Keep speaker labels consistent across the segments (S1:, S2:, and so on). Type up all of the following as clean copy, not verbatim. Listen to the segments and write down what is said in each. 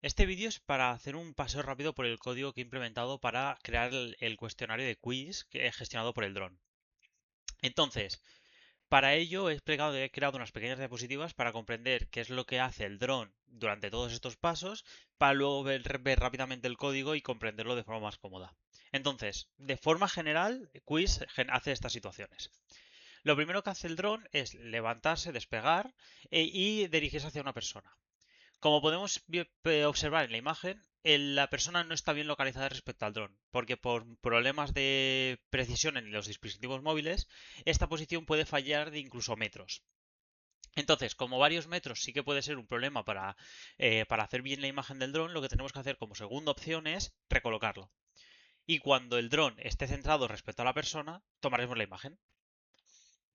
S1: Este vídeo es para hacer un paseo rápido por el código que he implementado para crear el cuestionario de quiz que he gestionado por el dron. Entonces, para ello he creado unas pequeñas diapositivas para comprender qué es lo que hace el dron durante todos estos pasos, para luego ver rápidamente el código y comprenderlo de forma más cómoda. Entonces, de forma general, Quiz hace estas situaciones. Lo primero que hace el dron es levantarse, despegar y dirigirse hacia una persona. Como podemos observar en la imagen, la persona no está bien localizada respecto al dron, porque por problemas de precisión en los dispositivos móviles, esta posición puede fallar de incluso metros. Entonces, como varios metros sí que puede ser un problema para hacer bien la imagen del dron, lo que tenemos que hacer como segunda opción es recolocarlo. Y cuando el dron esté centrado respecto a la persona, tomaremos la imagen.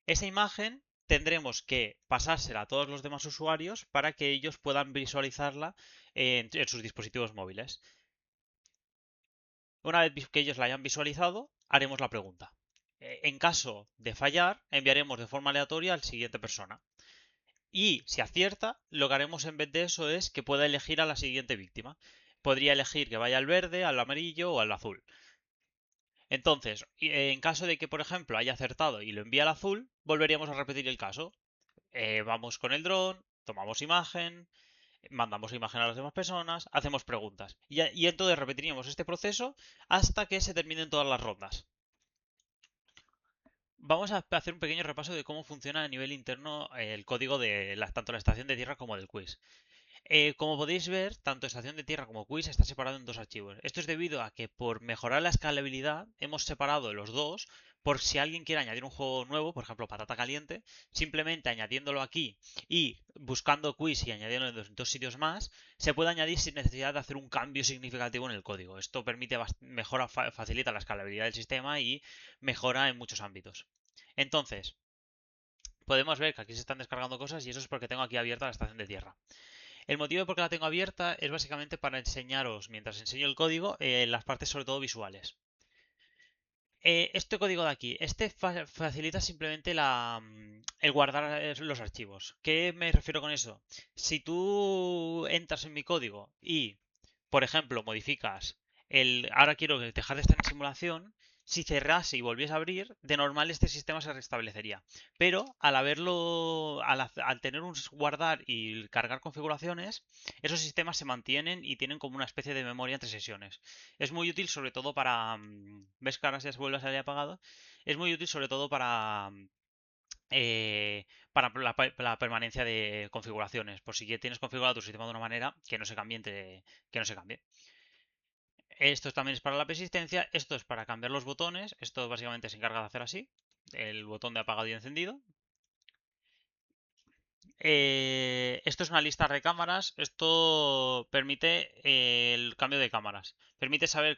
S1: Esa imagen tendremos que pasársela a todos los demás usuarios para que ellos puedan visualizarla en sus dispositivos móviles. Una vez que ellos la hayan visualizado, haremos la pregunta. En caso de fallar, enviaremos de forma aleatoria al siguiente persona. Y si acierta, lo que haremos en vez de eso es que pueda elegir a la siguiente víctima. Podría elegir que vaya al verde, al amarillo o al azul. Entonces, en caso de que, por ejemplo, haya acertado y lo envía al azul, volveríamos a repetir el caso. Vamos con el dron, tomamos imagen, mandamos imagen a las demás personas, hacemos preguntas. Y entonces repetiríamos este proceso hasta que se terminen todas las rondas. Vamos a hacer un pequeño repaso de cómo funciona a nivel interno el código de tanto la estación de tierra como del quiz. Como podéis ver, tanto estación de tierra como quiz está separado en dos archivos. Esto es debido a que por mejorar la escalabilidad hemos separado los dos por si alguien quiere añadir un juego nuevo, por ejemplo patata caliente, simplemente añadiéndolo aquí y buscando quiz y añadiéndolo en dos sitios más, se puede añadir sin necesidad de hacer un cambio significativo en el código. Esto permite facilita la escalabilidad del sistema y mejora en muchos ámbitos. Entonces, podemos ver que aquí se están descargando cosas y eso es porque tengo aquí abierta la estación de tierra. El motivo de por qué la tengo abierta es básicamente para enseñaros, mientras enseño el código, las partes sobre todo visuales. Este código de aquí, facilita simplemente el guardar los archivos. ¿Qué me refiero con eso? Si tú entras en mi código y, por ejemplo, modificas ahora quiero dejar de estar en simulación, si cerrase y volviese a abrir, de normal este sistema se restablecería. Pero al tener un guardar y cargar configuraciones, esos sistemas se mantienen y tienen como una especie de memoria entre sesiones. Es muy útil sobre todo ¿ves que ahora se vuelve a salir apagado? Es muy útil sobre todo para la permanencia de configuraciones. Por si tienes configurado tu sistema de una manera, que no se cambie que no se cambie. Esto también es para la persistencia. Esto es para cambiar los botones. Esto básicamente se encarga de hacer así. El botón de apagado y encendido. Esto es una lista de cámaras. Esto permite el cambio de cámaras. Permite saber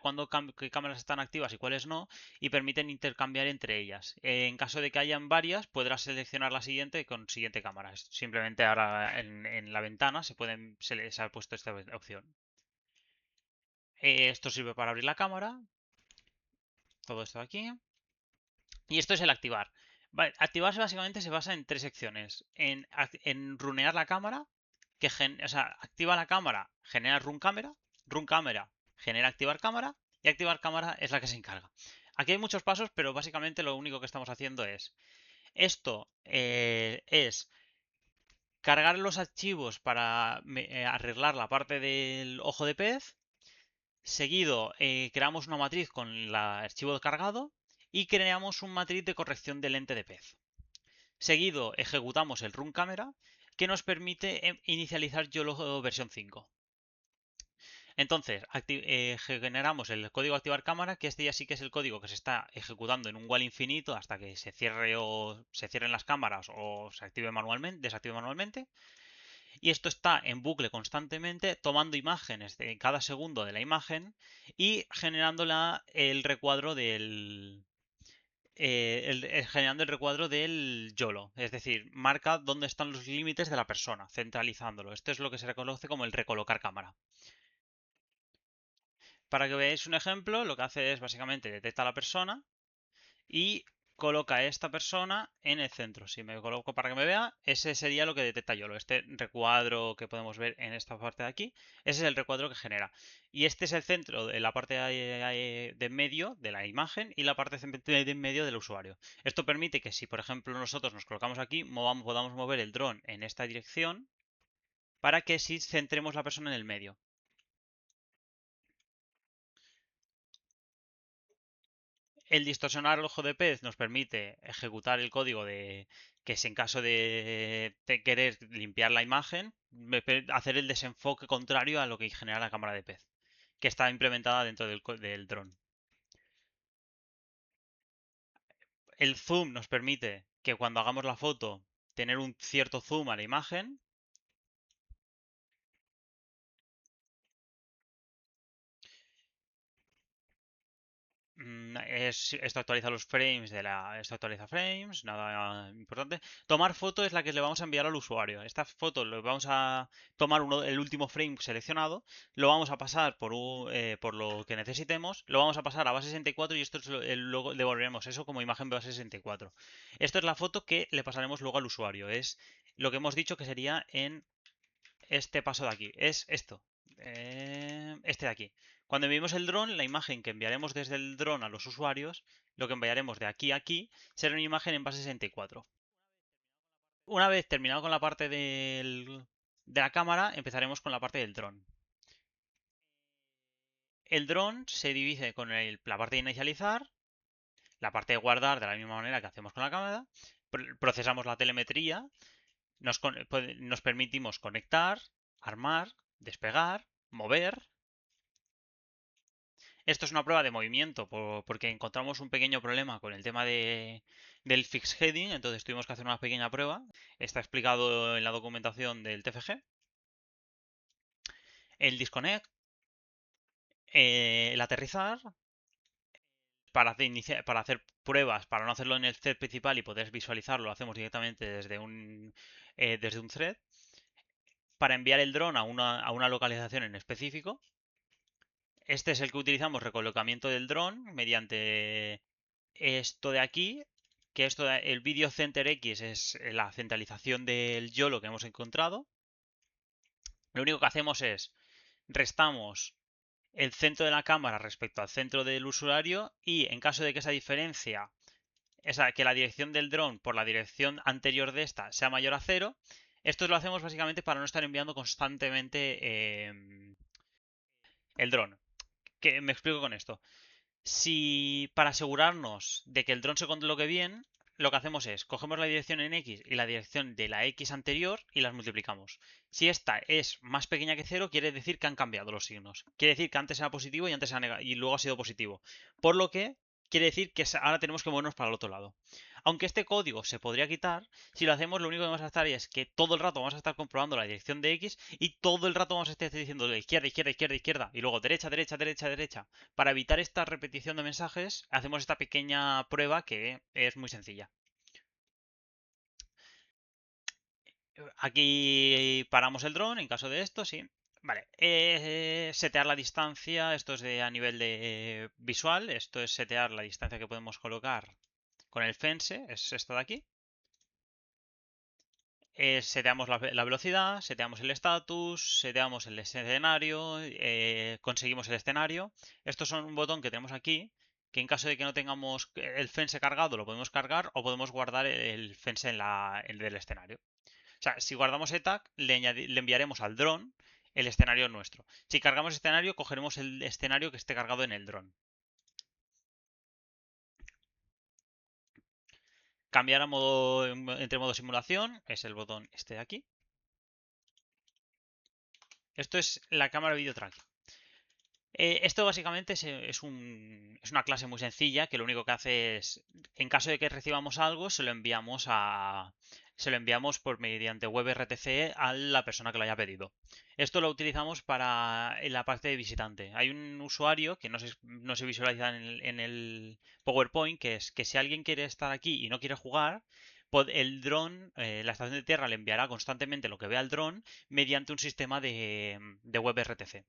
S1: qué cámaras están activas y cuáles no. Y permiten intercambiar entre ellas. En caso de que hayan varias, podrás seleccionar la siguiente con siguiente cámara. Simplemente ahora en la ventana se les ha puesto esta opción. Esto sirve para abrir la cámara. Todo esto de aquí. Y esto es el activar. Activarse básicamente se basa en tres secciones. En runear la cámara, o sea, activa la cámara, genera run cámara genera activar cámara, y activar cámara es la que se encarga. Aquí hay muchos pasos, pero básicamente lo único que estamos haciendo es esto es cargar los archivos para arreglar la parte del ojo de pez. Seguido, creamos una matriz con el archivo cargado y creamos un matriz de corrección de lente de pez. Seguido, ejecutamos el run camera que nos permite inicializar YOLO versión 5. Entonces, generamos el código activar cámara, que este ya sí que es el código que se está ejecutando en un while infinito hasta que se cierren las cámaras o se desactive manualmente. Y esto está en bucle constantemente, tomando imágenes de cada segundo de la imagen y generando el recuadro generando el recuadro del YOLO, es decir, marca dónde están los límites de la persona, centralizándolo. Esto es lo que se reconoce como el recolocar cámara. Para que veáis un ejemplo, lo que hace es básicamente detecta a la persona y coloca a esta persona en el centro. Si me coloco para que me vea, ese sería lo que detecta YOLO. Este recuadro que podemos ver en esta parte de aquí, ese es el recuadro que genera. Y este es el centro de la parte de en medio de la imagen y la parte de en medio del usuario. Esto permite que si, por ejemplo, nosotros nos colocamos aquí, podamos mover el dron en esta dirección para que sí centremos la persona en el medio. El distorsionar el ojo de pez nos permite ejecutar el código de que si en caso de querer limpiar la imagen, hacer el desenfoque contrario a lo que genera la cámara de pez, que está implementada dentro del dron. El zoom nos permite que cuando hagamos la foto, tener un cierto zoom a la imagen. Esto actualiza los frames esto actualiza frames, nada importante. Tomar foto es la que le vamos a enviar al usuario. Esta foto lo vamos a tomar el último frame seleccionado, lo vamos a pasar por lo que necesitemos, lo vamos a pasar a base 64 y esto es luego devolveremos eso como imagen de base 64. Esto es la foto que le pasaremos luego al usuario. Es lo que hemos dicho que sería en este paso de aquí. Es esto. Este de aquí. Cuando enviemos el dron, la imagen que enviaremos desde el dron a los usuarios, lo que enviaremos de aquí a aquí, será una imagen en base 64. Una vez terminado con la parte de la cámara, empezaremos con la parte del dron. El dron se divide con la parte de inicializar, la parte de guardar de la misma manera que hacemos con la cámara, procesamos la telemetría, nos permitimos conectar, armar, despegar, mover. Esto es una prueba de movimiento porque encontramos un pequeño problema con el tema del fixed heading, entonces tuvimos que hacer una pequeña prueba. Está explicado en la documentación del TFG. El disconnect, el aterrizar, para hacer pruebas, para no hacerlo en el thread principal y poder visualizarlo, lo hacemos directamente desde un thread. Para enviar el dron a una localización en específico. Este es el que utilizamos, recolocamiento del dron, mediante esto de aquí, que el Video Center X es la centralización del YOLO que hemos encontrado. Lo único que hacemos es restamos el centro de la cámara respecto al centro del usuario y en caso de que esa diferencia, que la dirección del dron por la dirección anterior de esta sea mayor a 0, esto lo hacemos básicamente para no estar enviando constantemente el dron. ¿Qué me explico con esto? Si para asegurarnos de que el dron se coloque bien, lo que hacemos es cogemos la dirección en X y la dirección de la X anterior y las multiplicamos. Si esta es más pequeña que 0, quiere decir que han cambiado los signos. Quiere decir que antes era positivo y y luego ha sido positivo. Por lo que quiere decir que ahora tenemos que movernos para el otro lado. Aunque este código se podría quitar, si lo hacemos lo único que vamos a estar es que todo el rato vamos a estar comprobando la dirección de X y todo el rato vamos a estar diciendo de izquierda, izquierda, izquierda, izquierda y luego derecha, derecha, derecha, derecha. Para evitar esta repetición de mensajes, hacemos esta pequeña prueba que es muy sencilla. Aquí paramos el dron en caso de esto, sí. Vale, setear la distancia, esto es a nivel de visual, esto es setear la distancia que podemos colocar con el fence, es esto de aquí. Seteamos la velocidad, seteamos el status, seteamos el escenario, conseguimos el escenario. Estos son un botón que tenemos aquí, que en caso de que no tengamos el fence cargado, lo podemos cargar o podemos guardar el fence en del escenario. O sea, si guardamos ETAC, le enviaremos al dron el escenario nuestro. Si cargamos escenario, cogeremos el escenario que esté cargado en el dron. Cambiar entre modo simulación es el botón este de aquí. Esto es la cámara video tracking. Esto básicamente es una clase muy sencilla que lo único que hace es, en caso de que recibamos algo, se lo enviamos por mediante WebRTC a la persona que lo haya pedido. Esto lo utilizamos para en la parte de visitante. Hay un usuario que no se visualiza en el PowerPoint, que es que si alguien quiere estar aquí y no quiere jugar, el dron, la estación de tierra le enviará constantemente lo que vea el dron mediante un sistema de WebRTC.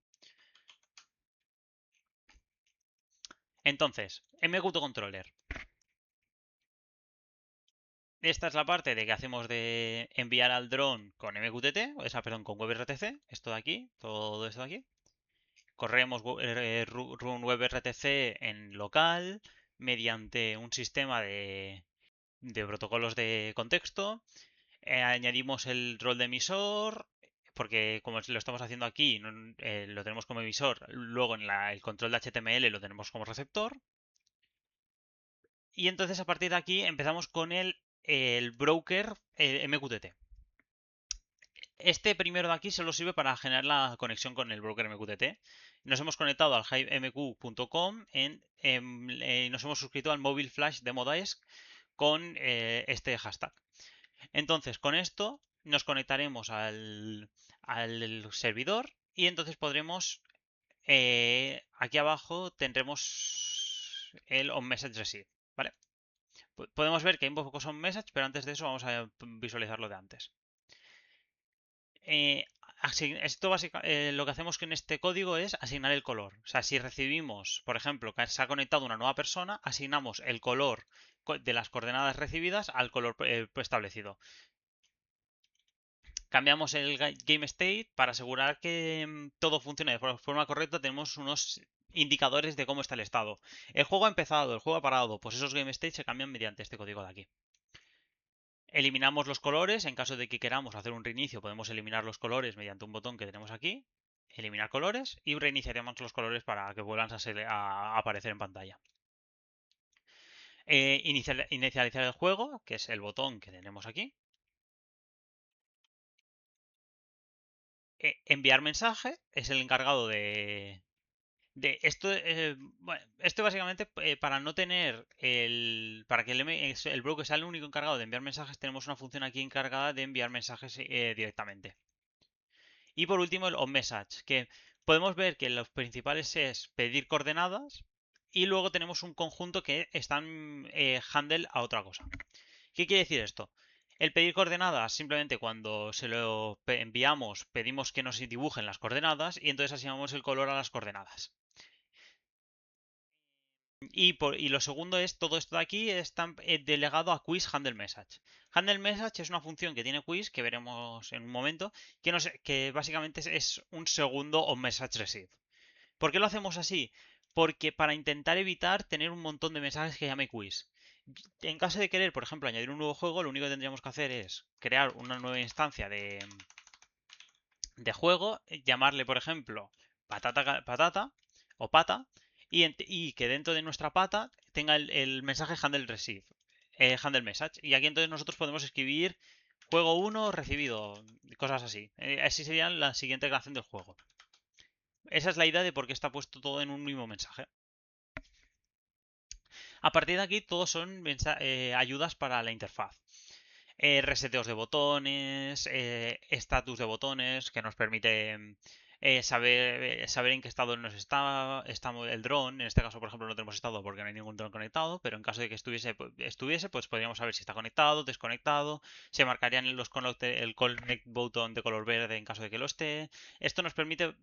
S1: Entonces, MQT Controller. Esta es la parte de que hacemos de enviar al dron con MQTT, perdón, con WebRTC, esto de aquí, todo esto de aquí. Corremos run WebRTC en local mediante un sistema de protocolos de contexto. Añadimos el rol de emisor, porque como lo estamos haciendo aquí, lo tenemos como emisor, luego en el control de HTML lo tenemos como receptor. Y entonces a partir de aquí empezamos con el broker MQTT. Este primero de aquí solo sirve para generar la conexión con el broker MQTT. Nos hemos conectado al hivemq.com nos hemos suscrito al Mobile Flash Demo Desk con este hashtag. Entonces, con esto nos conectaremos al servidor y entonces podremos, aquí abajo tendremos el onMessageReceive, ¿vale? Podemos ver que hay un poco onMessage, pero antes de eso vamos a visualizarlo de antes. Esto lo que hacemos en este código es asignar el color. O sea, si recibimos, por ejemplo, que se ha conectado una nueva persona, asignamos el color de las coordenadas recibidas al color establecido. Cambiamos el game state para asegurar que todo funcione de forma correcta. Tenemos unos indicadores de cómo está el estado. El juego ha empezado, el juego ha parado. Pues esos game states se cambian mediante este código de aquí. Eliminamos los colores. En caso de que queramos hacer un reinicio, podemos eliminar los colores mediante un botón que tenemos aquí. Eliminar colores y reiniciaremos los colores para que vuelvan a aparecer en pantalla. Inicializar el juego, que es el botón que tenemos aquí. Enviar mensaje es el encargado de esto. Bueno, esto básicamente para no tener para que el broker sea el único encargado de enviar mensajes, tenemos una función aquí encargada de enviar mensajes directamente. Y por último el onMessage, que podemos ver que los principales es pedir coordenadas y luego tenemos un conjunto que están handle a otra cosa. ¿Qué quiere decir esto? El pedir coordenadas, simplemente cuando se lo enviamos, pedimos que nos dibujen las coordenadas y entonces asignamos el color a las coordenadas. Y lo segundo es, todo esto de aquí está delegado a Quiz Handle Message. Handle Message es una función que tiene Quiz, que veremos en un momento, que básicamente es un segundo onMessageReceive. ¿Por qué lo hacemos así? Porque para intentar evitar tener un montón de mensajes que llame Quiz. En caso de querer, por ejemplo, añadir un nuevo juego, lo único que tendríamos que hacer es crear una nueva instancia de juego, llamarle, por ejemplo, patata o pata, y que dentro de nuestra pata tenga el mensaje handle receive, handle message. Y aquí entonces nosotros podemos escribir juego 1 recibido, cosas así. Así sería la siguiente creación del juego. Esa es la idea de por qué está puesto todo en un mismo mensaje. A partir de aquí, todos son ayudas para la interfaz. Reseteos de botones, estatus de botones que nos permite saber en qué estado nos está el dron. En este caso, por ejemplo, no tenemos estado porque no hay ningún dron conectado, pero en caso de que estuviese, pues podríamos saber si está conectado, desconectado. Se marcarían el connect button de color verde en caso de que lo esté. Esto nos permite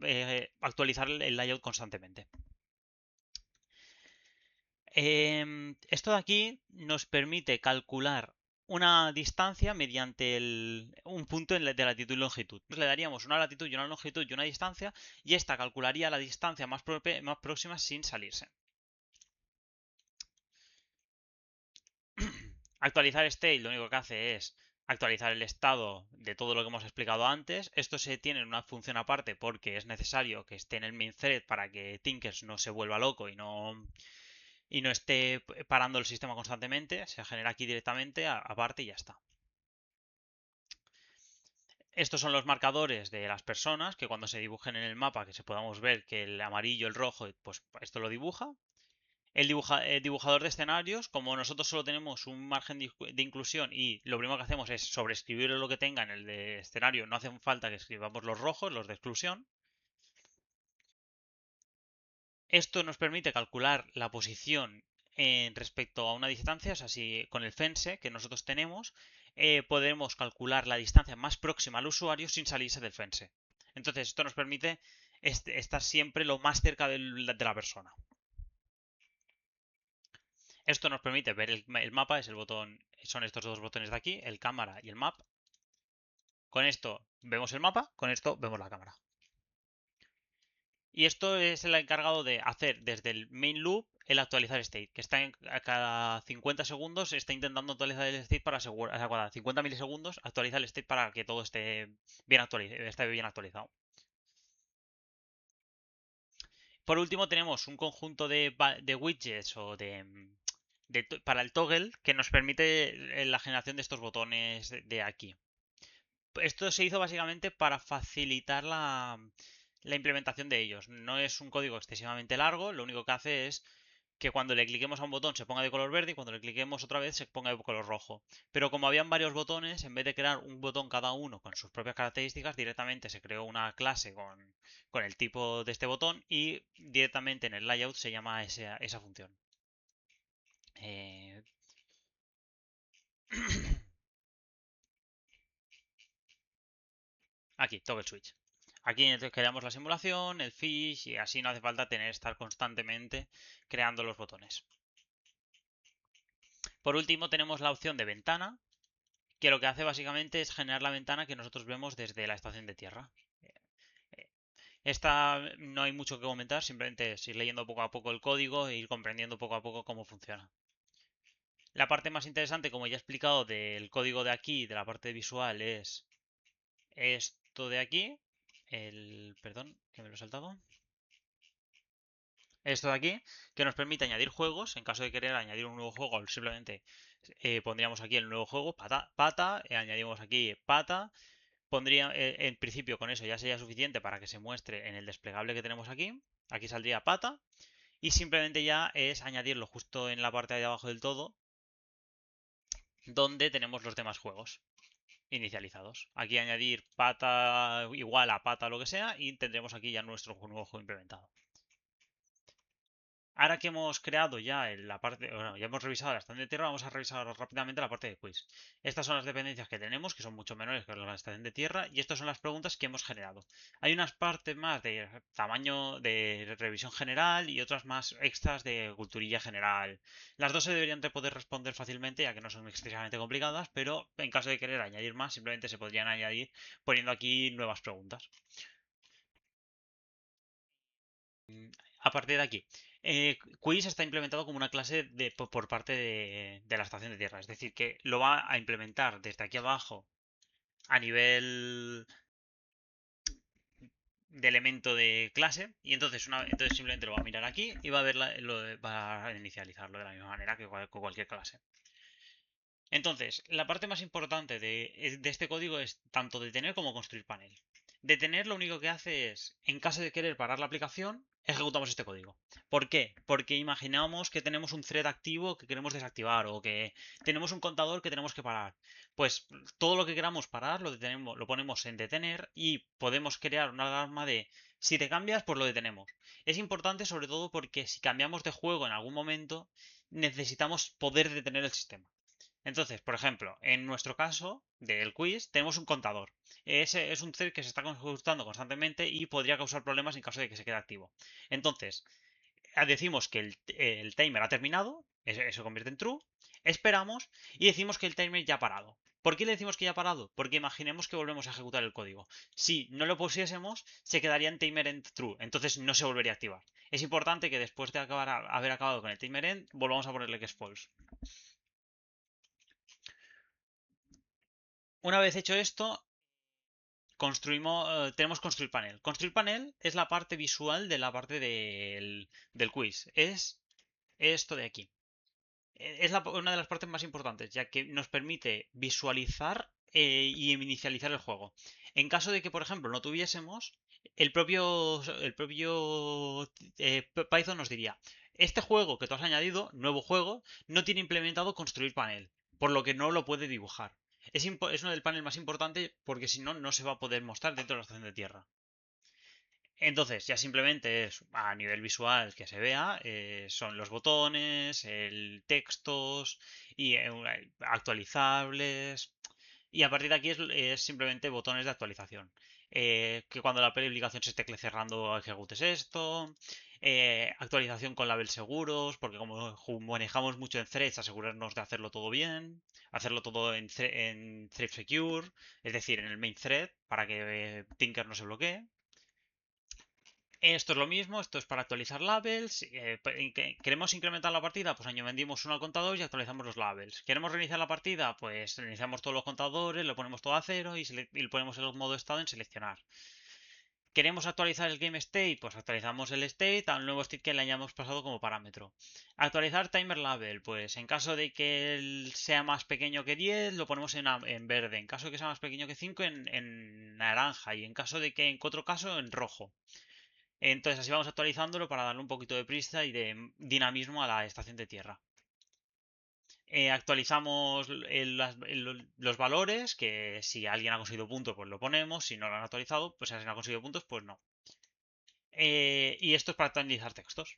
S1: actualizar el layout constantemente. Esto de aquí nos permite calcular una distancia mediante un punto de latitud y longitud. Le daríamos una latitud y una longitud y una distancia y esta calcularía la distancia más próxima sin salirse. Actualizar state lo único que hace es actualizar el estado de todo lo que hemos explicado antes. Esto se tiene en una función aparte porque es necesario que esté en el main thread para que Tinkers no se vuelva loco y no esté parando el sistema constantemente, se genera aquí directamente aparte y ya está. Estos son los marcadores de las personas que cuando se dibujen en el mapa, que se podamos ver que el amarillo, el rojo, pues esto lo dibuja. El dibujador de escenarios, como nosotros solo tenemos un margen de inclusión y lo primero que hacemos es sobreescribir lo que tenga en el de escenario, no hace falta que escribamos los rojos, los de exclusión. Esto nos permite calcular la posición respecto a una distancia, o sea, si con el fence que nosotros tenemos, podemos calcular la distancia más próxima al usuario sin salirse del fence. Entonces, esto nos permite estar siempre lo más cerca de la persona. Esto nos permite ver el mapa, es el botón, son estos dos botones de aquí, el cámara y el map. Con esto vemos el mapa, con esto vemos la cámara. Y esto es el encargado de hacer desde el main loop el actualizar state, que está a cada 50 segundos está intentando actualizar el state para asegurar, o sea, cada 50 milisegundos actualiza el state para que todo esté bien actualizado. Por último tenemos un conjunto de widgets o para el toggle que nos permite la generación de estos botones de aquí. Esto se hizo básicamente para facilitar la implementación de ellos. No es un código excesivamente largo, lo único que hace es que cuando le cliquemos a un botón se ponga de color verde y cuando le cliquemos otra vez se ponga de color rojo. Pero como habían varios botones, en vez de crear un botón cada uno con sus propias características, directamente se creó una clase con el tipo de este botón y directamente en el layout se llama esa función. Eh... Aquí, toggle switch. Aquí creamos la simulación, el fish y así no hace falta estar constantemente creando los botones. Por último tenemos la opción de ventana, que lo que hace básicamente es generar la ventana que nosotros vemos desde la estación de tierra. Esta no hay mucho que comentar, simplemente es ir leyendo poco a poco el código e ir comprendiendo poco a poco cómo funciona. La parte más interesante, como ya he explicado, del código de aquí, de la parte visual, es esto de aquí. Perdón, que me lo he saltado. Esto de aquí, que nos permite añadir juegos. En caso de querer añadir un nuevo juego, simplemente pondríamos aquí el nuevo juego, pata, añadimos aquí pata. En principio con eso ya sería suficiente para que se muestre en el desplegable que tenemos aquí. Aquí saldría pata. Y simplemente ya es añadirlo justo en la parte de abajo del todo, donde tenemos los demás juegos inicializados. Aquí añadir pata igual a pata lo que sea y tendremos aquí ya nuestro nuevo juego implementado. Ahora que hemos creado ya la parte, bueno, ya hemos revisado la estación de tierra, vamos a revisar rápidamente la parte de quiz. Estas son las dependencias que tenemos, que son mucho menores que la estación de tierra, y estas son las preguntas que hemos generado. Hay unas partes más de tamaño de revisión general y otras más extras de culturilla general. Las dos se deberían de poder responder fácilmente, ya que no son excesivamente complicadas, pero en caso de querer añadir más, simplemente se podrían añadir poniendo aquí nuevas preguntas. A partir de aquí, Quiz está implementado como una clase por parte de la estación de tierra. Es decir, que lo va a implementar desde aquí abajo a nivel de elemento de clase. Y entonces simplemente lo va a mirar aquí y va a ver va a inicializarlo de la misma manera que cualquier clase. Entonces, la parte más importante de este código es tanto detener como construir panel. Detener lo único que hace es, en caso de querer parar la aplicación, ejecutamos este código. ¿Por qué? Porque imaginamos que tenemos un thread activo que queremos desactivar o que tenemos un contador que tenemos que parar. Pues todo lo que queramos parar lo detenemos, lo ponemos en detener y podemos crear una alarma de si te cambias, pues lo detenemos. Es importante sobre todo porque si cambiamos de juego en algún momento, necesitamos poder detener el sistema. Entonces, por ejemplo, en nuestro caso del quiz tenemos un contador. Ese es un thread que se está ajustando constantemente y podría causar problemas en caso de que se quede activo. Entonces, decimos que el timer ha terminado, eso se convierte en true, esperamos y decimos que el timer ya ha parado. ¿Por qué le decimos que ya ha parado? Porque imaginemos que volvemos a ejecutar el código. Si no lo pusiésemos, se quedaría en timer end true, entonces no se volvería a activar. Es importante que después de haber acabado con el timer end, volvamos a ponerle que es false. Una vez hecho esto, tenemos construir panel. Construir panel es la parte visual de la parte del quiz. Es esto de aquí. Es una de las partes más importantes, ya que nos permite visualizar y inicializar el juego. En caso de que, por ejemplo, no tuviésemos, el propio Python nos diría, este juego que tú has añadido, nuevo juego, no tiene implementado construir panel, por lo que no lo puede dibujar. Es uno del panel más importante porque si no, no se va a poder mostrar dentro de la estación de tierra. Entonces, ya simplemente es a nivel visual que se vea, son los botones, el textos y actualizables. Y a partir de aquí es simplemente botones de actualización. que cuando la publicación se esté cerrando ejecutes esto, actualización con labels seguros, porque como manejamos mucho en threads, asegurarnos de hacerlo todo bien, hacerlo todo en thread secure, es decir, en el main thread, para que Tinker no se bloquee. Esto es lo mismo, esto es para actualizar labels. ¿Queremos incrementar la partida? Pues añadimos uno al contador y actualizamos los labels. ¿Queremos reiniciar la partida? Pues reiniciamos todos los contadores, lo ponemos todo a cero y le ponemos el modo estado en seleccionar. ¿Queremos actualizar el game state? Pues actualizamos el state al nuevo state que le hayamos pasado como parámetro. Actualizar timer label, pues en caso de que él sea más pequeño que 10, lo ponemos en verde. En caso de que sea más pequeño que 5, en naranja. Y en caso de que en otro caso, en rojo. Entonces así vamos actualizándolo para darle un poquito de prisa y de dinamismo a la estación de tierra. Actualizamos los valores, que si alguien ha conseguido puntos, pues lo ponemos. Si no lo han actualizado, pues si alguien ha conseguido puntos, pues no. Y esto es para actualizar textos.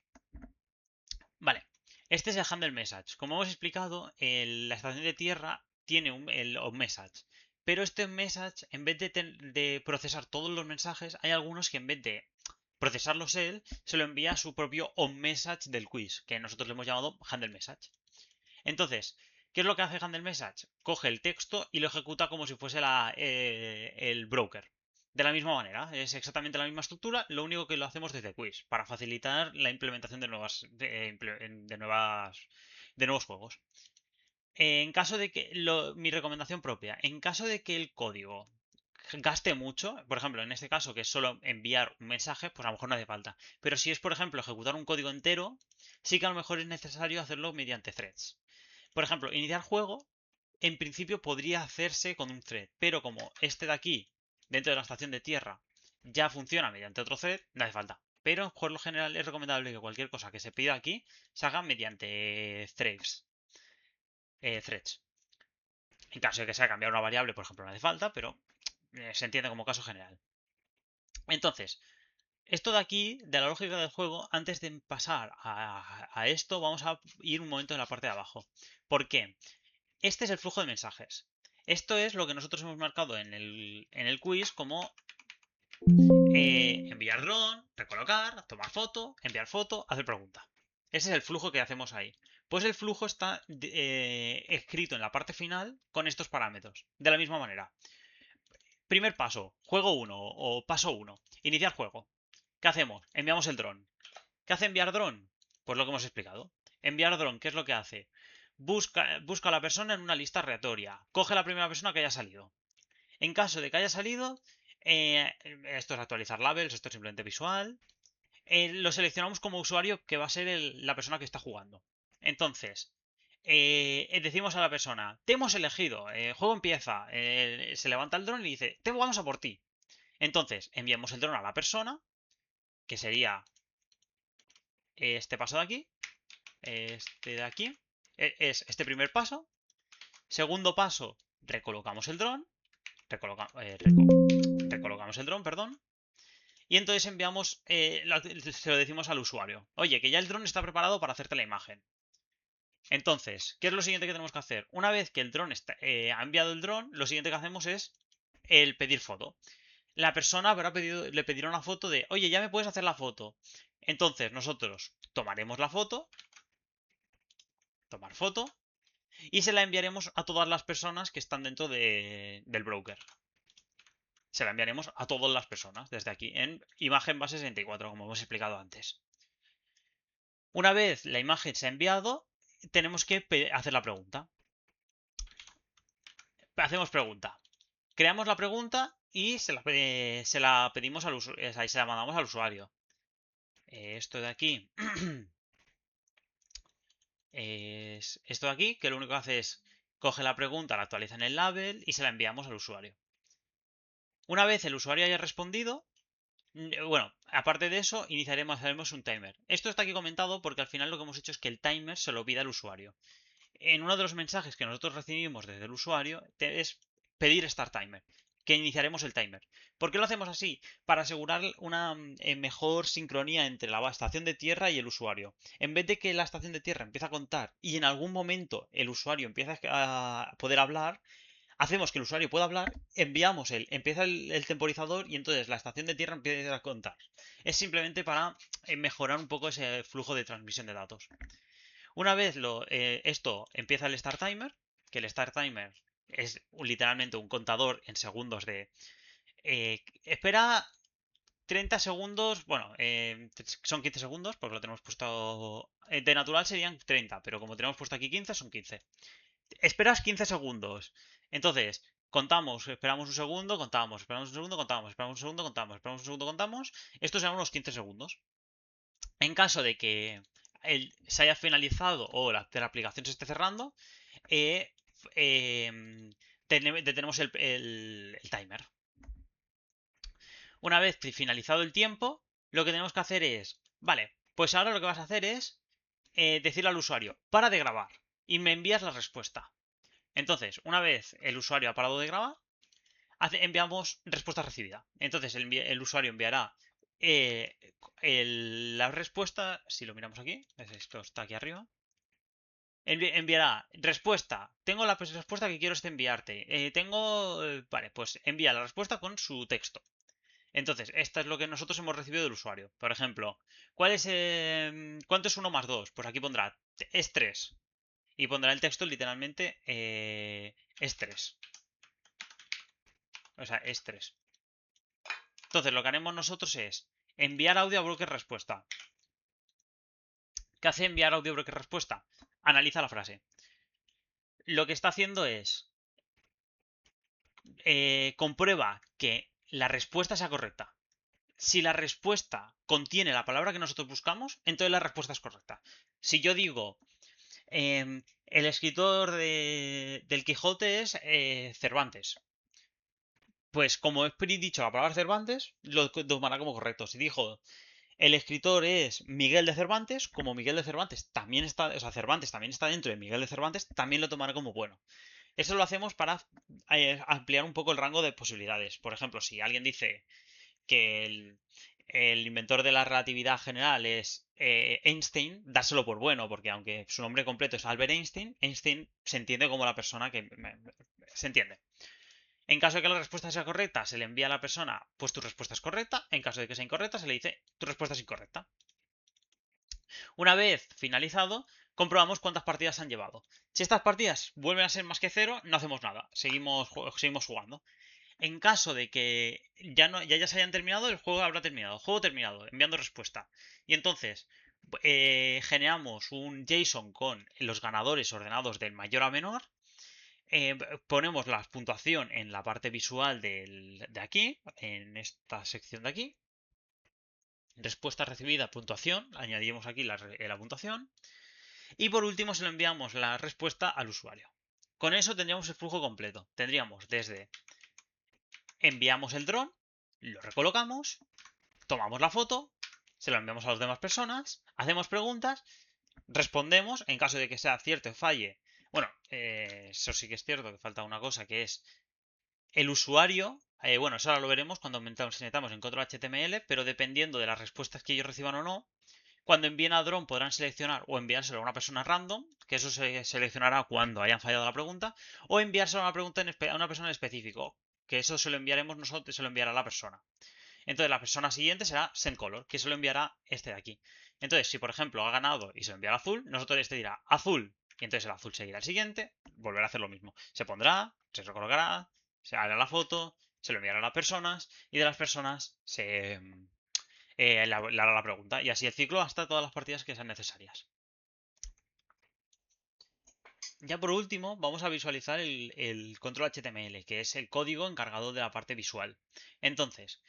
S1: Vale, este es el handle message. Como hemos explicado, la estación de tierra tiene el message. Pero este message, en vez de procesar todos los mensajes, hay algunos que en vez de procesarlos él, se lo envía a su propio onMessage del quiz, que nosotros le hemos llamado handle message. Entonces, ¿qué es lo que hace handle message? Coge el texto y lo ejecuta como si fuese el broker. De la misma manera, es exactamente la misma estructura, lo único que lo hacemos desde quiz, para facilitar la implementación de nuevos juegos. En caso de que, mi recomendación propia, en caso de que el código gaste mucho, por ejemplo, en este caso que es solo enviar un mensaje, pues a lo mejor no hace falta. Pero si es, por ejemplo, ejecutar un código entero, sí que a lo mejor es necesario hacerlo mediante threads. Por ejemplo, iniciar juego, en principio podría hacerse con un thread, pero como este de aquí, dentro de la estación de tierra, ya funciona mediante otro thread, no hace falta. Pero por lo general es recomendable que cualquier cosa que se pida aquí se haga mediante threads. En caso de que sea cambiar una variable, por ejemplo, no hace falta, pero se entiende como caso general. Entonces, esto de aquí, de la lógica del juego, antes de pasar a esto, vamos a ir un momento en la parte de abajo. ¿Por qué? Este es el flujo de mensajes. Esto es lo que nosotros hemos marcado en el quiz como enviar dron, recolocar, tomar foto, enviar foto, hacer pregunta. Ese es el flujo que hacemos ahí. Pues el flujo está escrito en la parte final con estos parámetros. De la misma manera. Primer paso, juego 1 o paso 1. Iniciar juego. ¿Qué hacemos? Enviamos el dron. ¿Qué hace enviar dron? Pues lo que hemos explicado. Enviar dron, ¿qué es lo que hace? Busca a la persona en una lista aleatoria. Coge a la primera persona que haya salido. En caso de que haya salido, esto es actualizar labels, esto es simplemente visual. Lo seleccionamos como usuario que va a ser la persona que está jugando. Entonces, decimos a la persona, te hemos elegido, el juego empieza, se levanta el dron y dice, vamos a por ti. Entonces, enviamos el dron a la persona, que sería este paso de aquí, este de aquí, es este primer paso. Segundo paso, recolocamos el dron, recolocamos el dron, perdón, y entonces enviamos, se lo decimos al usuario, oye, que ya el dron está preparado para hacerte la imagen. Entonces, ¿qué es lo siguiente que tenemos que hacer? Una vez que el dron ha enviado el dron, lo siguiente que hacemos es el pedir foto. La persona le pedirá una foto de, oye, ya me puedes hacer la foto. Entonces, nosotros tomaremos la foto, tomar foto, y se la enviaremos a todas las personas que están dentro del broker. Se la enviaremos a todas las personas desde aquí, en imagen base 64, como hemos explicado antes. Una vez la imagen se ha enviado, tenemos que hacer la pregunta. Hacemos pregunta. Creamos la pregunta y se la pedimos al usuario, se la mandamos al usuario. Esto de aquí es esto de aquí, que lo único que hace es coge la pregunta, la actualiza en el label y se la enviamos al usuario. Una vez el usuario haya respondido, bueno, aparte de eso, haremos un timer. Esto está aquí comentado porque al final lo que hemos hecho es que el timer se lo pida al usuario. En uno de los mensajes que nosotros recibimos desde el usuario es pedir Start Timer, que iniciaremos el timer. ¿Por qué lo hacemos así? Para asegurar una mejor sincronía entre la estación de tierra y el usuario. En vez de que la estación de tierra empiece a contar y en algún momento el usuario empiece a poder hablar, hacemos que el usuario pueda hablar, empieza el temporizador y entonces la estación de tierra empieza a contar. Es simplemente para mejorar un poco ese flujo de transmisión de datos. Una vez esto empieza el start timer, que el start timer es literalmente un contador en segundos de... espera 30 segundos, bueno, son 15 segundos porque lo tenemos puesto... de natural serían 30, pero como tenemos puesto aquí 15, son 15. Esperas 15 segundos. Entonces, contamos, esperamos un segundo, contamos, esperamos un segundo, contamos, esperamos un segundo, contamos, esperamos un segundo, contamos. Estos serán unos 15 segundos. En caso de que se haya finalizado o la aplicación se esté cerrando, eh, detenemos el timer. Una vez finalizado el tiempo, lo que tenemos que hacer es, vale, pues ahora lo que vas a hacer es decirle al usuario, para de grabar y me envías la respuesta. Entonces, una vez el usuario ha parado de grabar, enviamos respuesta recibida. Entonces, el usuario enviará la respuesta, si lo miramos aquí, esto está aquí arriba, enviará respuesta. Tengo la respuesta que quiero enviarte. Vale, pues envía la respuesta con su texto. Entonces, esta es lo que nosotros hemos recibido del usuario. Por ejemplo, ¿cuánto es 1 más 2? Pues aquí pondrá, es 3. Y pondrá el texto literalmente, es 3. O sea, es 3. Entonces, lo que haremos nosotros es enviar audio a broker respuesta. ¿Qué hace enviar audio a broker respuesta? Analiza la frase. Lo que está haciendo es comprueba que la respuesta sea correcta. Si la respuesta contiene la palabra que nosotros buscamos, entonces la respuesta es correcta. Si yo digo, el escritor del Quijote es Cervantes, pues como he dicho la palabra Cervantes, lo tomará como correcto. Si dijo, el escritor es Miguel de Cervantes, como Miguel de Cervantes también está, o sea, Cervantes también está dentro de Miguel de Cervantes, también lo tomará como bueno. Eso lo hacemos para ampliar un poco el rango de posibilidades. Por ejemplo, si alguien dice que el inventor de la relatividad general es Einstein, dárselo por bueno, porque aunque su nombre completo es Albert Einstein, Einstein se entiende como la persona que se entiende. En caso de que la respuesta sea correcta, se le envía a la persona, pues tu respuesta es correcta. En caso de que sea incorrecta, se le dice, tu respuesta es incorrecta. Una vez finalizado, comprobamos cuántas partidas han llevado. Si estas partidas vuelven a ser más que 0, no hacemos nada. Seguimos jugando. En caso de que ya se hayan terminado, el juego habrá terminado. Juego terminado, enviando respuesta. Y entonces generamos un JSON con los ganadores ordenados del mayor a menor. Ponemos la puntuación en la parte visual de aquí, en esta sección de aquí. Respuesta recibida, puntuación. Añadimos aquí la puntuación. Y por último se lo enviamos la respuesta al usuario. Con eso tendríamos el flujo completo. Tendríamos desde enviamos el dron, lo recolocamos, tomamos la foto, se lo enviamos a las demás personas, hacemos preguntas, respondemos en caso de que sea cierto o falle. Bueno, eso sí que es cierto, que falta una cosa que es el usuario. Bueno, eso ahora lo veremos cuando metamos en control HTML, pero dependiendo de las respuestas que ellos reciban o no, cuando envíen a Drone podrán seleccionar o enviárselo a una persona random, que eso se seleccionará cuando hayan fallado la pregunta, o enviárselo a una persona en específico, que eso se lo enviaremos nosotros, se lo enviará a la persona. Entonces la persona siguiente será SendColor, que se lo enviará este de aquí. Entonces, si por ejemplo ha ganado y se lo envía al azul, nosotros este dirá azul, y entonces el azul seguirá al siguiente, volverá a hacer lo mismo. Se pondrá, se recolocará, se hará la foto, se lo enviará a las personas, y de las personas le hará la pregunta. Y así el ciclo hasta todas las partidas que sean necesarias. Ya por último, vamos a visualizar el control HTML, que es el código encargado de la parte visual. Entonces,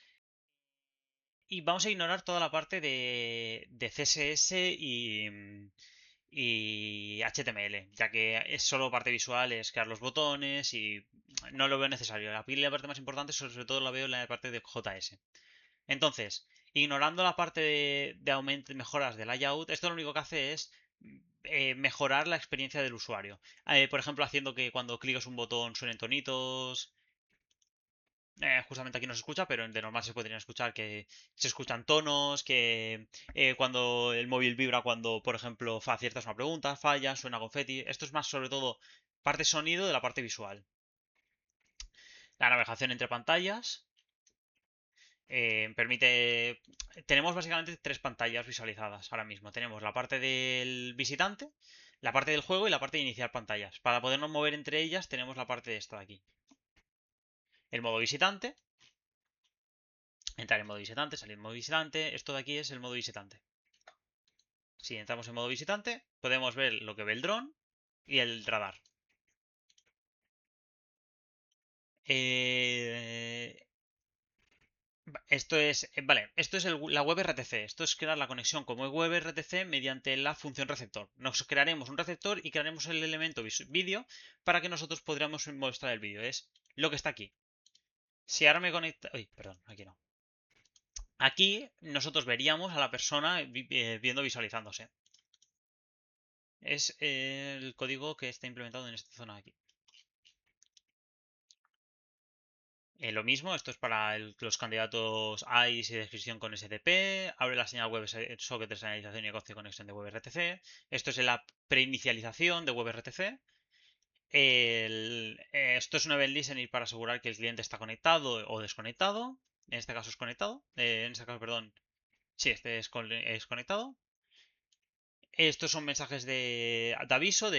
S1: y vamos a ignorar toda la parte de CSS y HTML, ya que es solo parte visual, es crear los botones y no lo veo necesario. La parte más importante, sobre todo la veo en la parte de JS. Entonces, ignorando la parte de aumento, mejoras de layout, esto lo único que hace es mejorar la experiencia del usuario. Por ejemplo, haciendo que cuando clicas un botón suenen tonitos. Justamente aquí no se escucha, pero de normal se podrían escuchar que se escuchan tonos, que cuando el móvil vibra, cuando, por ejemplo, aciertas una pregunta, falla, suena confeti. Esto es más sobre todo parte sonido de la parte visual. La navegación entre pantallas. Permite. Tenemos básicamente tres pantallas visualizadas ahora mismo. Tenemos la parte del visitante, la parte del juego y la parte de iniciar pantallas. Para podernos mover entre ellas tenemos la parte de esta de aquí. El modo visitante. Entrar en modo visitante, salir en modo visitante. Esto de aquí es el modo visitante. Si entramos en modo visitante, podemos ver lo que ve el dron y el radar. Esto es, esto es la web RTC. Esto es crear la conexión como web RTC mediante la función receptor. Nos crearemos un receptor y crearemos el elemento vídeo para que nosotros podamos mostrar el vídeo. Es lo que está aquí. Si ahora me conecta... Uy, perdón, aquí no. Aquí nosotros veríamos a la persona viendo visualizándose. Es el código que está implementado en esta zona de aquí. Lo mismo, esto es para los candidatos ICE y descripción con STP. Abre la señal web socket de señalización y negocio de conexión de WebRTC. Esto es la preinicialización de WebRTC. Esto es un event listening para asegurar que el cliente está conectado o desconectado. En este caso es conectado. En este caso, perdón. Sí, este es conectado. Estos son mensajes de aviso,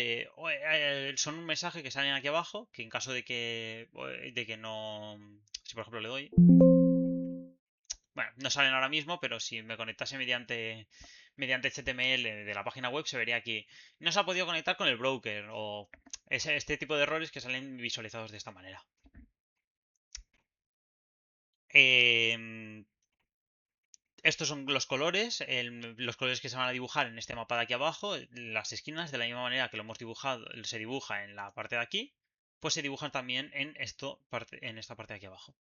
S1: son un mensaje que salen aquí abajo, que en caso de que no, si por ejemplo le doy, bueno, no salen ahora mismo, pero si me conectase mediante HTML de la página web, se vería aquí, no se ha podido conectar con el broker, o este tipo de errores que salen visualizados de esta manera. Estos son los colores que se van a dibujar en este mapa de aquí abajo, las esquinas, de la misma manera que lo hemos dibujado, se dibuja en la parte de aquí, pues se dibujan también en esta parte de aquí abajo.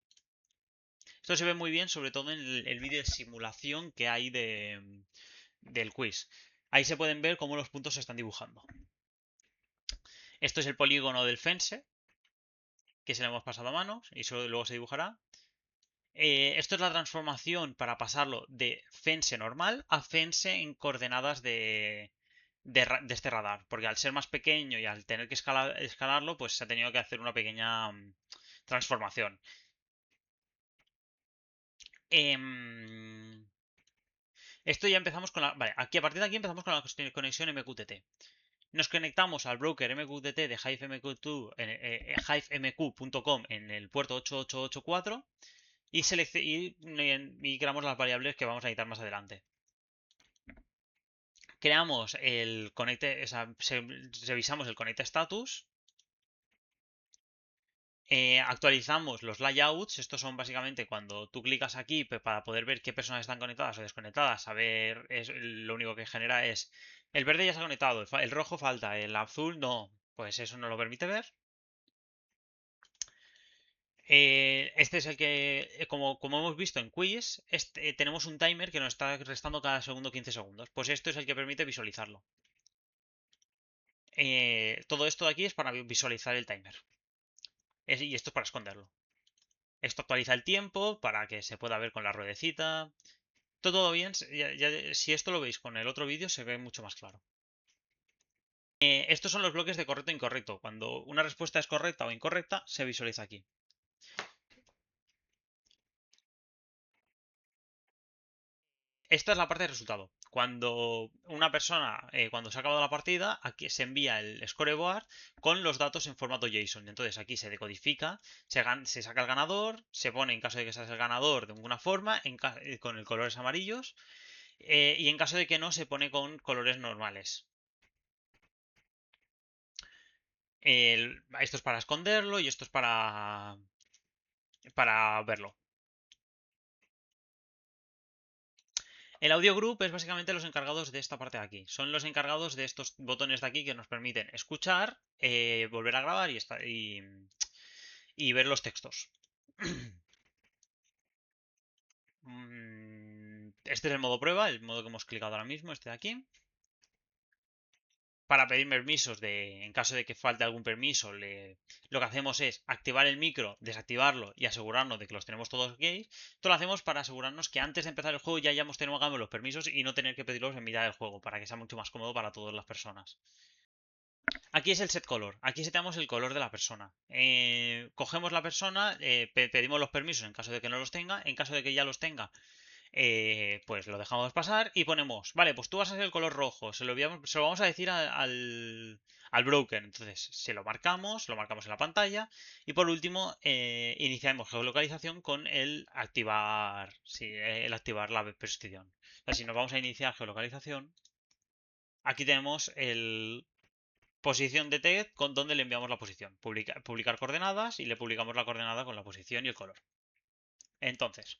S1: Esto se ve muy bien, sobre todo en el vídeo de simulación que hay del quiz. Ahí se pueden ver cómo los puntos se están dibujando. Esto es el polígono del fence, que se lo hemos pasado a mano y luego se dibujará. Esto es la transformación para pasarlo de fence normal a fence en coordenadas de este radar. Porque al ser más pequeño y al tener que escalarlo, pues se ha tenido que hacer una pequeña transformación. Esto ya empezamos con la... Vale, aquí a partir de aquí empezamos con la conexión MQTT. Nos conectamos al broker MQTT de HiveMQ.com en el puerto 8884 y creamos las variables que vamos a necesitar más adelante. Creamos el conecte, revisamos el conecte status. Actualizamos los layouts. Estos son básicamente cuando tú clicas aquí para poder ver qué personas están conectadas o desconectadas. A ver, lo único que genera es el verde ya se ha conectado, el rojo falta, el azul no. Pues eso no lo permite ver. Este es el que, como hemos visto en Quiz, tenemos un timer que nos está restando cada segundo 15 segundos. Pues esto es el que permite visualizarlo. Todo esto de aquí es para visualizar el timer. Y esto es para esconderlo. Esto actualiza el tiempo para que se pueda ver con la ruedecita. Todo bien. Si esto lo veis con el otro vídeo, se ve mucho más claro. Estos son los bloques de correcto e incorrecto. Cuando una respuesta es correcta o incorrecta, se visualiza aquí. Esta es la parte de resultado. Cuando una persona, cuando se ha acabado la partida, aquí se envía el scoreboard con los datos en formato JSON. Entonces aquí se decodifica, se saca el ganador, se pone en caso de que seas el ganador de alguna forma, con el colores amarillos, y en caso de que no, se pone con colores normales. Esto es para esconderlo y esto es para verlo. El audio group es básicamente los encargados de esta parte de aquí. Son los encargados de estos botones de aquí que nos permiten escuchar, volver a grabar y ver los textos. Este es el modo prueba, el modo que hemos clicado ahora mismo, este de aquí. Para pedir permisos, en caso de que falte algún permiso, lo que hacemos es activar el micro, desactivarlo y asegurarnos de que los tenemos todos ok. Esto lo hacemos para asegurarnos que antes de empezar el juego ya hayamos tenido los permisos y no tener que pedirlos en mitad del juego, para que sea mucho más cómodo para todas las personas. Aquí es el set color. Aquí seteamos el color de la persona. Cogemos la persona, pedimos los permisos en caso de que no los tenga. En caso de que ya los tenga, pues lo dejamos pasar y ponemos, vale, pues tú vas a ser el color rojo. Se lo vamos a decir al broker. Entonces, se lo marcamos en la pantalla. Y por último, iniciamos geolocalización con el activar la prescripción. O sea, si nos vamos a iniciar geolocalización, aquí tenemos el posición de tag con donde le enviamos la posición. Publicar coordenadas y le publicamos la coordenada con la posición y el color. Entonces,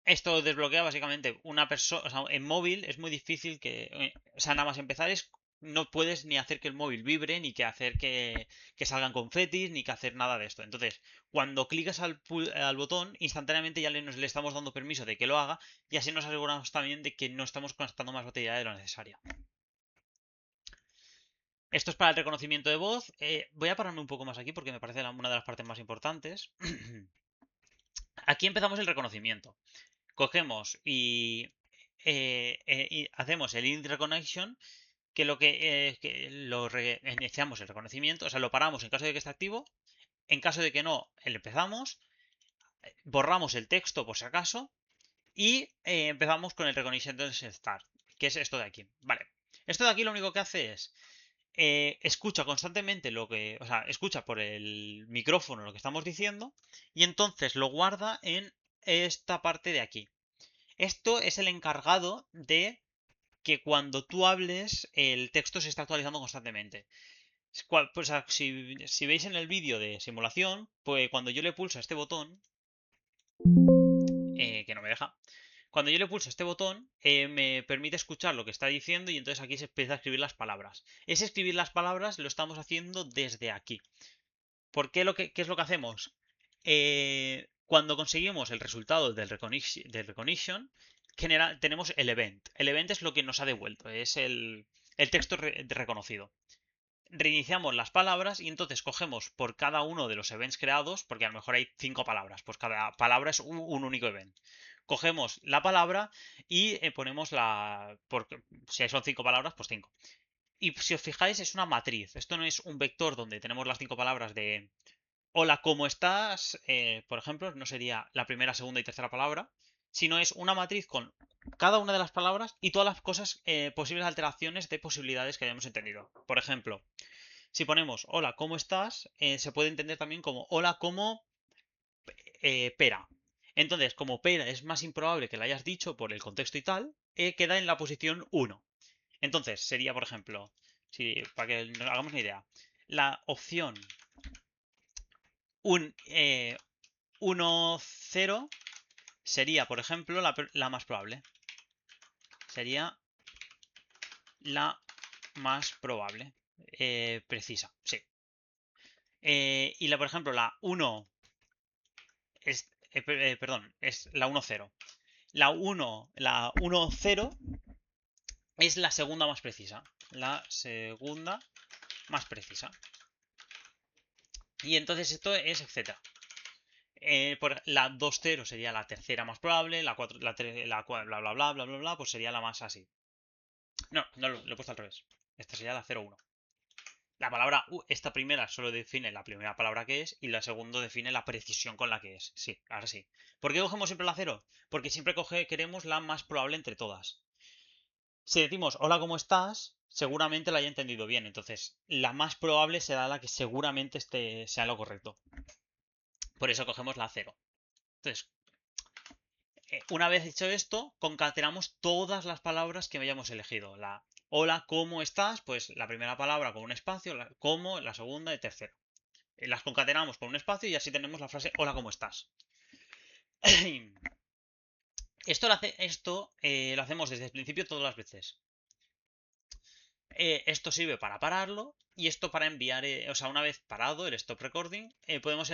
S1: esto desbloquea básicamente una persona. O sea, en móvil es muy difícil o sea, nada más empezar no puedes ni hacer que el móvil vibre, ni que hacer que salgan confetis, ni que hacer nada de esto. Entonces, cuando clicas al botón, instantáneamente ya le estamos dando permiso de que lo haga y así nos aseguramos también de que no estamos gastando más batería de lo necesaria. Esto es para el reconocimiento de voz. Voy a pararme un poco más aquí porque me parece una de las partes más importantes. Aquí empezamos el reconocimiento. Cogemos y hacemos el init reconnection, que iniciamos el reconocimiento, o sea, lo paramos en caso de que esté activo. En caso de que no, empezamos, borramos el texto por si acaso y empezamos con el reconocimiento start, que es esto de aquí. Vale. Esto de aquí lo único que hace es escucha constantemente o sea, escucha por el micrófono lo que estamos diciendo y entonces lo guarda en esta parte de aquí. Esto es el encargado de que cuando tú hables el texto se está actualizando constantemente. Pues, si veis en el vídeo de simulación, pues cuando yo le pulso a este botón, que no me deja, cuando yo le pulso este botón, me permite escuchar lo que está diciendo y entonces aquí se empieza a escribir las palabras. Ese escribir las palabras lo estamos haciendo desde aquí. ¿Por qué qué es lo que hacemos? Cuando conseguimos el resultado del recognition, tenemos el event. El event es lo que nos ha devuelto, es el texto reconocido. Reiniciamos las palabras y entonces cogemos por cada uno de los events creados, porque a lo mejor hay 5 palabras, pues cada palabra es un único event. Cogemos la palabra y ponemos si son 5 palabras, pues 5. Y si os fijáis, es una matriz. Esto no es un vector donde tenemos las 5 palabras de hola, ¿cómo estás? Por ejemplo, no sería la primera, segunda y tercera palabra, sino es una matriz con cada una de las palabras y todas las cosas, posibles alteraciones de posibilidades que hayamos entendido. Por ejemplo, si ponemos hola, ¿cómo estás? Se puede entender también como hola, ¿cómo pera? Entonces, como pera es más improbable que la hayas dicho por el contexto y tal, queda en la posición 1. Entonces, sería, por ejemplo, para que nos hagamos una idea, la opción 1, 0 sería, por ejemplo, la más probable. Sería la más probable. Precisa, sí. Y por ejemplo, la 1 es, perdón, es la 1, 0. La 1, 0 es la segunda más precisa. La segunda más precisa. Y entonces esto es etcétera. La 2-0 sería la tercera más probable, la 4, bla bla bla bla bla bla, pues sería la más así. No, lo he puesto al revés. Esta sería la 0-1. La palabra esta primera solo define la primera palabra que es y la segunda define la precisión con la que es. Sí, ahora sí. ¿Por qué cogemos siempre la 0? Porque siempre queremos la más probable entre todas. Si decimos hola, ¿cómo estás? Seguramente la haya entendido bien. Entonces, la más probable será la que seguramente sea lo correcto. Por eso cogemos la 0. Entonces, una vez hecho esto, concatenamos todas las palabras que hayamos elegido. La hola, ¿cómo estás? Pues la primera palabra con un espacio, cómo, la segunda y tercera. Las concatenamos con un espacio y así tenemos la frase hola, ¿cómo estás? Esto lo hacemos desde el principio todas las veces. Esto sirve para pararlo y esto para enviar, o sea, una vez parado el stop recording, podemos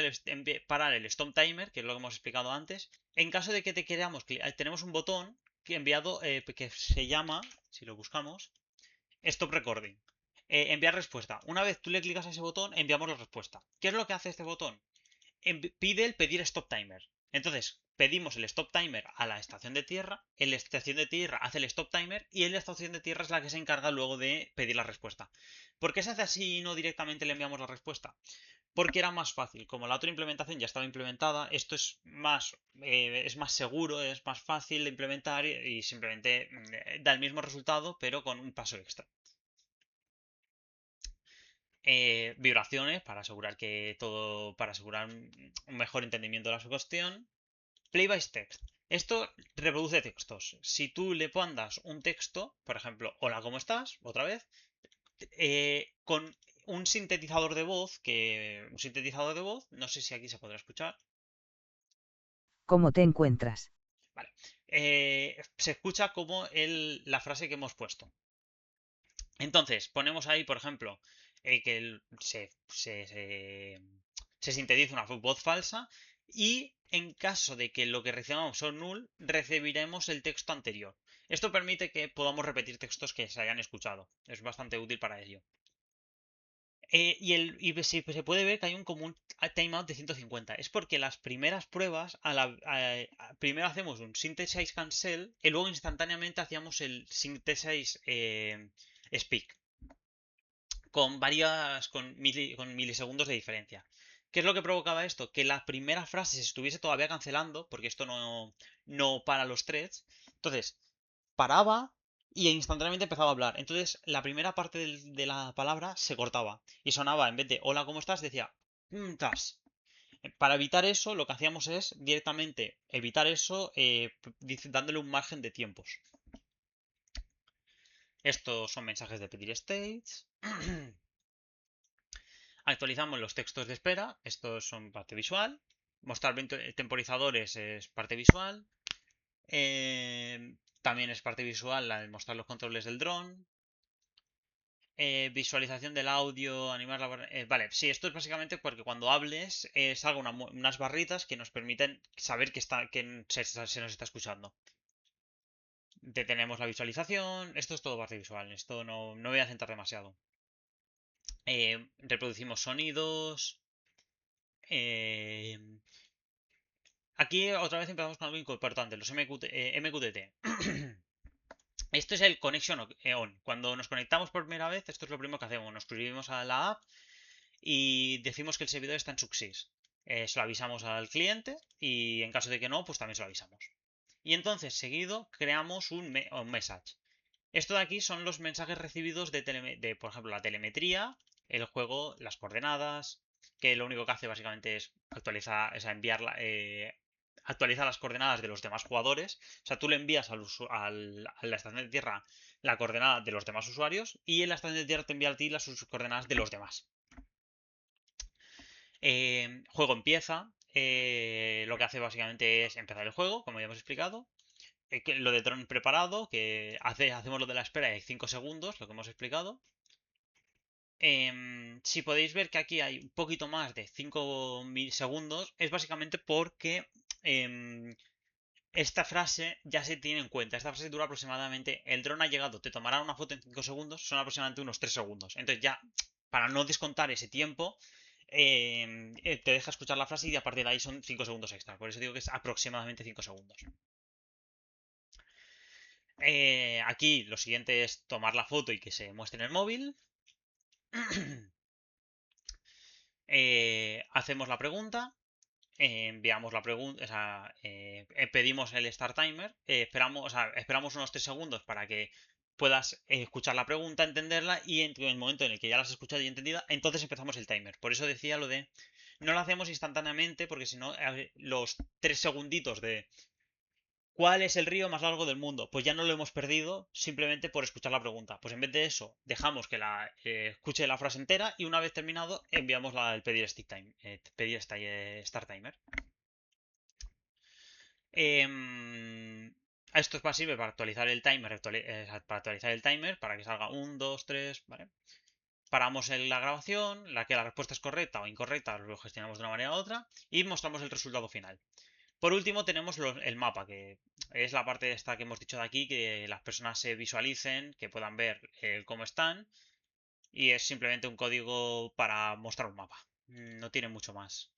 S1: parar el stop timer, que es lo que hemos explicado antes. En caso de que tenemos un botón que se llama, si lo buscamos, stop recording. Enviar respuesta. Una vez tú le clicas a ese botón, enviamos la respuesta. ¿Qué es lo que hace este botón? Pide el pedir stop timer. Entonces, pedimos el stop timer a la estación de tierra, la estación de tierra hace el stop timer y la estación de tierra es la que se encarga luego de pedir la respuesta. ¿Por qué se hace así y no directamente le enviamos la respuesta? Porque era más fácil. Como la otra implementación ya estaba implementada, esto es más seguro, es más fácil de implementar y simplemente da el mismo resultado, pero con un paso extra. Vibraciones para asegurar que todo, para asegurar un mejor entendimiento de la cuestión. Play by text. Esto reproduce textos. Si tú le mandas un texto, por ejemplo, hola, ¿cómo estás? Otra vez, con un sintetizador de voz, no sé si aquí se podrá escuchar.
S2: ¿Cómo te encuentras?
S1: Vale. Se escucha como la frase que hemos puesto. Entonces, ponemos ahí, por ejemplo, que se sintetiza una voz falsa y en caso de que lo que recibamos son null, recibiremos el texto anterior. Esto permite que podamos repetir textos que se hayan escuchado. Es bastante útil para ello. Se puede ver que hay como un timeout de 150. Es porque las primeras pruebas, primero hacemos un synthesize cancel y luego instantáneamente hacíamos el synthesize speak con milisegundos de diferencia. ¿Qué es lo que provocaba esto? Que la primera frase se estuviese todavía cancelando, porque esto no para los threads. Entonces, paraba y instantáneamente empezaba a hablar. Entonces, la primera parte de la palabra se cortaba y sonaba, en vez de hola, ¿cómo estás? Decía, estás. Para evitar eso, lo que hacíamos es directamente evitar eso dándole un margen de tiempos. Estos son mensajes de pedir states. Actualizamos los textos de espera, estos son parte visual. Mostrar temporizadores es parte visual. También es parte visual la de mostrar los controles del dron. Visualización del audio, animar la vale, sí, esto es básicamente porque cuando hables salga unas barritas que nos permiten saber que se nos está escuchando. Detenemos la visualización, esto es todo parte visual, esto no voy a centrar demasiado. Reproducimos sonidos. Eh, Aquí otra vez empezamos con algo importante, los MQTT. Esto es el connection on. Cuando nos conectamos por primera vez, esto es lo primero que hacemos. Nos suscribimos a la app y decimos que el servidor está en success. Se lo avisamos al cliente y en caso de que no, pues también se lo avisamos. Y entonces, seguido, creamos un message. Esto de aquí son los mensajes recibidos por ejemplo, la telemetría, el juego, las coordenadas, que lo único que hace básicamente es actualizar, o enviarla, actualiza las coordenadas de los demás jugadores. O sea, tú le envías a la estación de tierra la coordenada de los demás usuarios y en la estación de tierra te envía a ti las coordenadas de los demás. Juego empieza. Lo que hace básicamente es empezar el juego, como ya hemos explicado. Lo de dron preparado, que hacemos lo de la espera de 5 segundos, lo que hemos explicado. Si podéis ver que aquí hay un poquito más de 5 segundos, es básicamente porque esta frase ya se tiene en cuenta. Esta frase dura aproximadamente, el dron ha llegado, te tomará una foto en 5 segundos, son aproximadamente unos 3 segundos. Entonces ya, para no descontar ese tiempo, te deja escuchar la frase y a partir de ahí son 5 segundos extra. Por eso digo que es aproximadamente 5 segundos. Aquí lo siguiente es tomar la foto y que se muestre en el móvil. Hacemos la pregunta, enviamos la pregunta, o sea, pedimos el start timer, esperamos unos 3 segundos para que puedas escuchar la pregunta, entenderla y en el momento en el que ya la has escuchado y entendida, entonces empezamos el timer. Por eso decía lo de no lo hacemos instantáneamente porque si no los 3 segunditos de ¿cuál es el río más largo del mundo? Pues ya no lo hemos perdido simplemente por escuchar la pregunta. Pues en vez de eso, dejamos que la escuche la frase entera y una vez terminado enviamos el pedir, start timer. Esto es sirve para actualizar el timer, para que salga 1, 2, 3, ¿vale? Paramos la grabación, la que la respuesta es correcta o incorrecta, lo gestionamos de una manera u otra y mostramos el resultado final. Por último tenemos el mapa, que es la parte esta que hemos dicho de aquí, que las personas se visualicen, que puedan ver cómo están y es simplemente un código para mostrar un mapa. No tiene mucho más.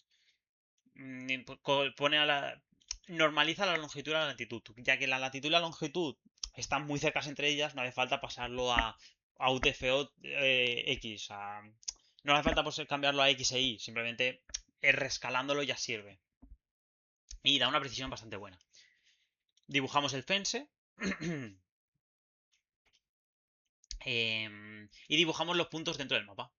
S1: Pone normaliza la longitud y la latitud, ya que la latitud y la longitud están muy cercas entre ellas, no hace falta pasarlo a UTF-O X. No hace falta cambiarlo a X e Y, simplemente rescalándolo ya sirve. Y da una precisión bastante buena. Dibujamos el fence. Y dibujamos los puntos dentro del mapa.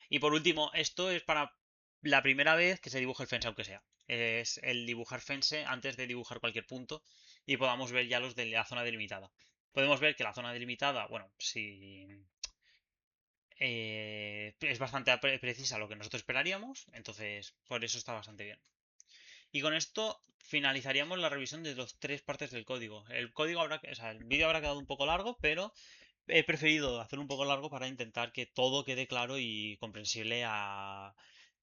S1: Y por último, esto es para la primera vez que se dibuja el fence, aunque sea. Es el dibujar fence antes de dibujar cualquier punto y podamos ver ya los de la zona delimitada. Podemos ver que la zona delimitada, bueno, si es bastante precisa lo que nosotros esperaríamos, entonces por eso está bastante bien. Y con esto finalizaríamos la revisión de las tres partes del código. El código habrá, o sea, el vídeo habrá quedado un poco largo, pero he preferido hacerlo un poco largo para intentar que todo quede claro y comprensible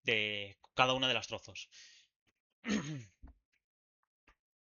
S1: de cada una de las trozos.